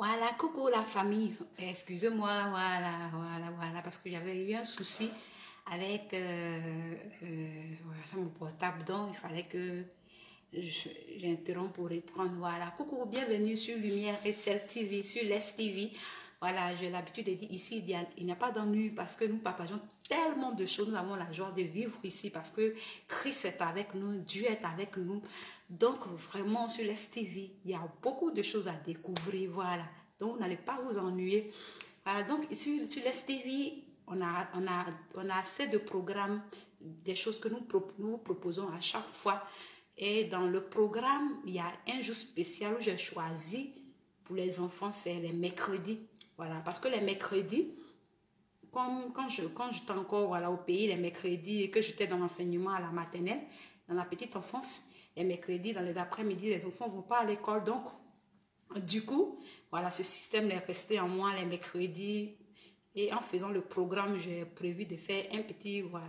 Voilà, coucou la famille. Excusez-moi, voilà, parce que j'avais eu un souci avec voilà, mon portable, donc il fallait que j'interromps pour reprendre. Voilà, coucou, bienvenue sur Lumière et Cell TV, sur Les TV. Voilà, j'ai l'habitude de dire ici, il n'y a pas d'ennui parce que nous partageons tellement de choses. Nous avons la joie de vivre ici parce que Christ est avec nous, Dieu est avec nous. Donc, vraiment, sur Les TV, il y a beaucoup de choses à découvrir. Voilà. Donc, vous n'allez pas vous ennuyer. Voilà. Donc, ici, sur Les TV, on a assez de programmes, des choses que nous vous proposons à chaque fois. Et dans le programme, il y a un jour spécial où j'ai choisi pour les enfants, c'est les mercredis. Voilà, parce que les mercredis, comme quand j'étais encore voilà, au pays, les mercredis, et que j'étais dans l'enseignement à la maternelle, dans la petite enfance, les mercredis, dans les après-midi, les enfants ne vont pas à l'école. Donc, du coup, voilà, ce système est resté en moi les mercredis. Et en faisant le programme, j'ai prévu de faire un petit, voilà,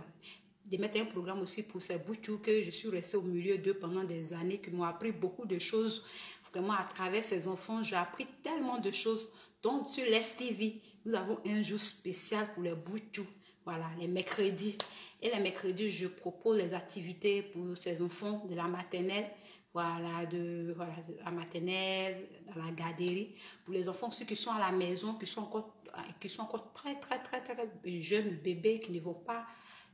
de mettre un programme aussi pour ces boutous que je suis restée au milieu d'eux pendant des années, qui m'ont appris beaucoup de choses. Vraiment, à travers ces enfants, j'ai appris tellement de choses. Donc, sur Les TV, nous avons un jour spécial pour les boutous. Voilà, les mercredis. Et les mercredis, je propose des activités pour ces enfants de la maternelle. Voilà, de la maternelle, dans la garderie. Pour les enfants aussi qui sont à la maison, qui sont encore très, très, très, très jeunes bébés, qui ne vont pas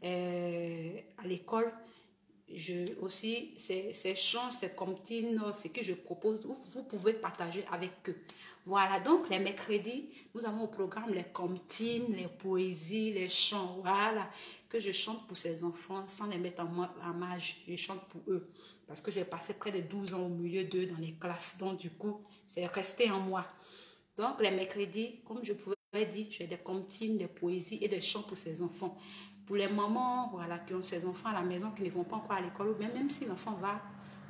à l'école. Aussi, ces chants, ces comptines, ce que je propose, vous pouvez partager avec eux. Voilà, donc les mercredis, nous avons au programme les comptines, les poésies, les chants, voilà, que je chante pour ces enfants sans les mettre en marge. Je chante pour eux parce que j'ai passé près de 12 ans au milieu d'eux dans les classes. Donc, du coup, c'est resté en moi. Donc, les mercredis, comme je pouvais dire, j'ai des comptines, des poésies et des chants pour ces enfants. Pour les mamans voilà, qui ont ces enfants à la maison, qui ne vont pas encore à l'école, ou bien même si l'enfant va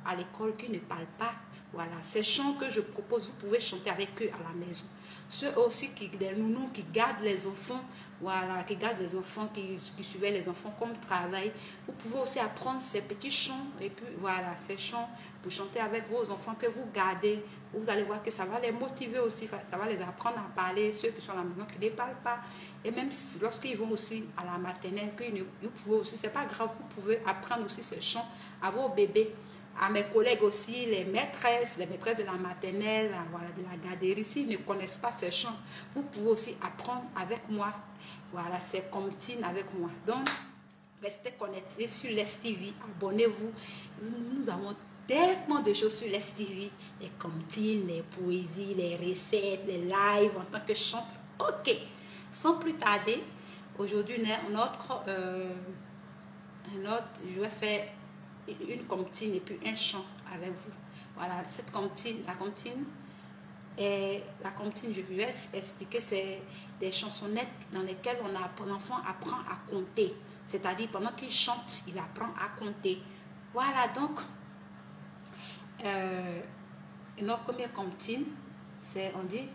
à l'école, qui ne parle pas, voilà, ces chants que je propose, vous pouvez chanter avec eux à la maison. Ceux aussi des nounous qui gardent les enfants, voilà, qui gardent les enfants, qui suivaient les enfants comme travail, vous pouvez aussi apprendre ces petits chants, et puis voilà, ces chants pour chanter avec vos enfants que vous gardez. Vous allez voir que ça va les motiver aussi, ça va les apprendre à parler, ceux qui sont à la maison, qui ne parlent pas. Et même lorsqu'ils vont aussi à la maternelle, vous pouvez aussi, c'est pas grave, vous pouvez apprendre aussi ces chants à vos bébés. À mes collègues aussi, les maîtresses de la maternelle, voilà, de la garderie, s'ils ne connaissent pas ces chants, vous pouvez aussi apprendre avec moi, voilà, ces comptines avec moi. Donc, restez connectés sur Les TV, abonnez-vous. Nous avons tellement de choses sur Les TV, les comptines, les poésies, les recettes, les lives en tant que chanteur. Ok, sans plus tarder, aujourd'hui, je vais faire une comptine et puis un chant avec vous. Voilà, cette comptine, la comptine, je vais expliquer, c'est des chansonnettes dans lesquelles l'enfant apprend à compter. C'est-à-dire, pendant qu'il chante, il apprend à compter. Voilà, donc, notre première comptine, c'est, on dit,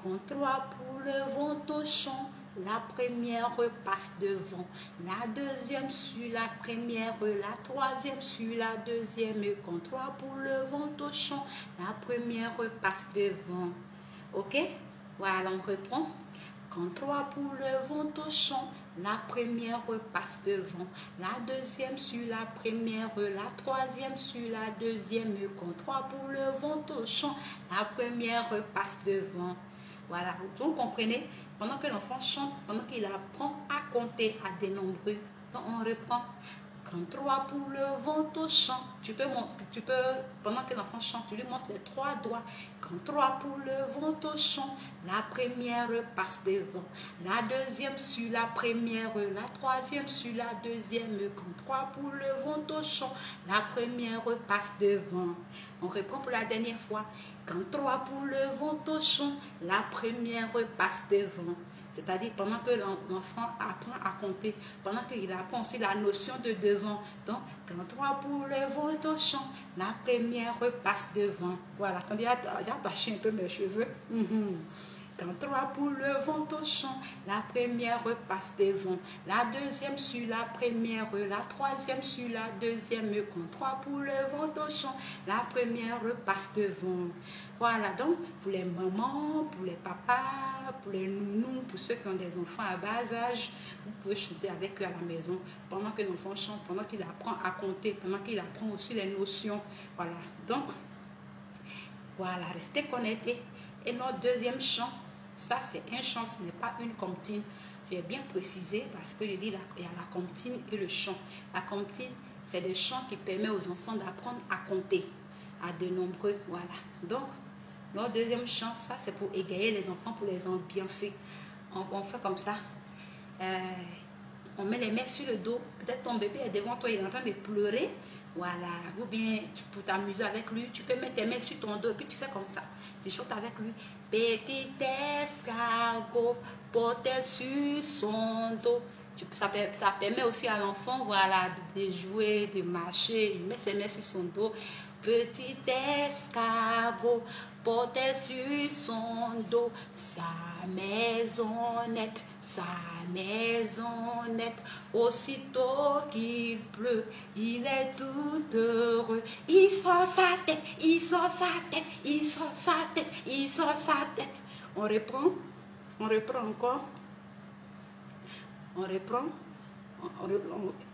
compte 3 pour le vent au champ. La première passe devant, la deuxième suit la première, la troisième suit la deuxième. Compte 3 pour le vent au champ, la première passe devant. Ok? Voilà, on reprend. Compte 3 pour le vent au champ, la première passe devant, la deuxième suit la première, la troisième suit la deuxième. Compte 3 pour le vent au champ, la première passe devant. Voilà, vous comprenez, pendant que l'enfant chante, pendant qu'il apprend à compter, à dénombrer, donc on reprend. Compte 3 pour le vent au champ. Pendant que l'enfant chante, tu lui montres les 3 doigts. Compte 3 pour le vent au champ. La première passe devant. La deuxième sur la première. La troisième sur la deuxième. Compte 3 pour le vent au champ. La première passe devant. On reprend pour la dernière fois. Compte 3 pour le vent au champ. La première passe devant. C'est-à-dire pendant que l'enfant apprend à compter, pendant qu'il apprend aussi la notion de devant. Donc, quand 3 pour le vent au champ, la première passe devant. Voilà, attendez, j'ai attaché un peu mes cheveux. Quand 3 poules vont au champ, la première passe devant, la deuxième suit la première, la troisième suit la deuxième. Quand 3 poules vont au champ, la première passe devant. Voilà, donc pour les mamans, pour les papas, pour les nounous, pour ceux qui ont des enfants à bas âge, vous pouvez chanter avec eux à la maison pendant que l'enfant chante, pendant qu'il apprend à compter, pendant qu'il apprend aussi les notions. Voilà, donc voilà, restez connectés. Et notre deuxième chant, ça c'est un chant, ce n'est pas une comptine. J'ai bien précisé parce que je dis il y a la comptine et le chant. La comptine, c'est des chants qui permettent aux enfants d'apprendre à compter à de nombreux. Voilà. Donc, notre deuxième chant, ça c'est pour égayer les enfants, pour les ambiancer. On fait comme ça. On met les mains sur le dos. Peut-être ton bébé est devant toi, il est en train de pleurer. Voilà. Ou bien, pour t'amuser avec lui, tu peux mettre tes mains sur ton dos et puis tu fais comme ça. Tu chantes avec lui. Petit escargot porté sur son dos. Ça permet aussi à l'enfant, voilà, de jouer, de marcher. Il met ses mains sur son dos. Petit escargot porté sur son dos, sa maisonnette, aussitôt qu'il pleut, il est tout heureux. Il sort sa tête, il sort sa tête, il sort sa tête, il sort sa tête. On reprend encore, on reprend.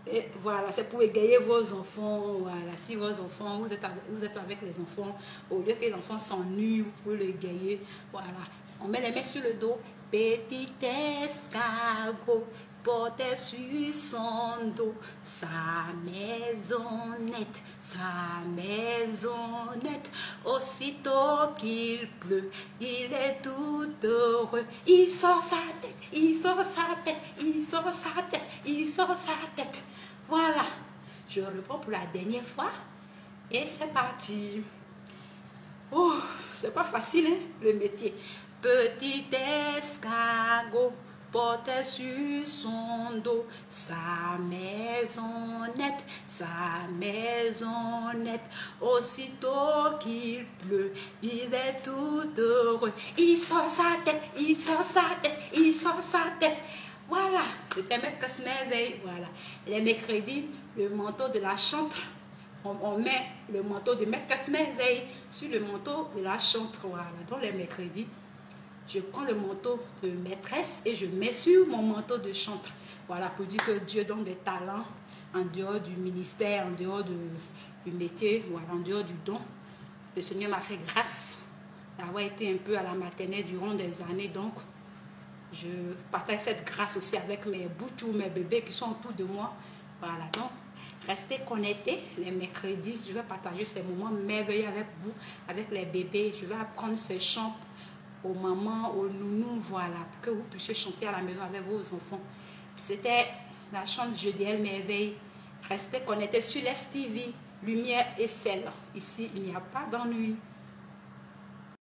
Et voilà, c'est pour égayer vos enfants. Voilà, si vos enfants, vous êtes avec les enfants, au lieu que les enfants s'ennuient, vous pouvez l'égayer. Voilà, on met les mains sur le dos. Petit escargot porté sur son dos, sa maisonnette, aussitôt qu'il pleut, il est tout heureux. Il sort sa tête, il sort sa tête, il sort sa tête, il sort sa tête. Voilà, je reprends pour la dernière fois et c'est parti. Oh, c'est pas facile, hein, le métier. Petit escargot portait sur son dos sa maisonnette, aussitôt qu'il pleut, il est tout heureux. Il sort sa tête, il sort sa tête, il sort sa tête. Voilà, c'était Maître Merveille. Voilà, les mercredis, le manteau de la chantre. On met le manteau de Maître Merveille sur le manteau de la chantre. Voilà, donc les mercredis, je prends le manteau de maîtresse et je mets sur mon manteau de chantre. Voilà, pour dire que Dieu donne des talents en dehors du ministère, en dehors du métier, voilà, en dehors du don. Le Seigneur m'a fait grâce d'avoir été un peu à la maternelle durant des années. Donc, je partage cette grâce aussi avec mes boutous, mes bébés qui sont autour de moi. Voilà, donc, restez connectés les mercredis. Je vais partager ces moments merveilleux avec vous, avec les bébés. Je vais apprendre ces chants aux mamans, aux nounous, voilà, pour que vous puissiez chanter à la maison avec vos enfants. C'était la chante Jeudi Merveille. Restez connectés sur l'STV, lumière et sel. Ici, il n'y a pas d'ennui.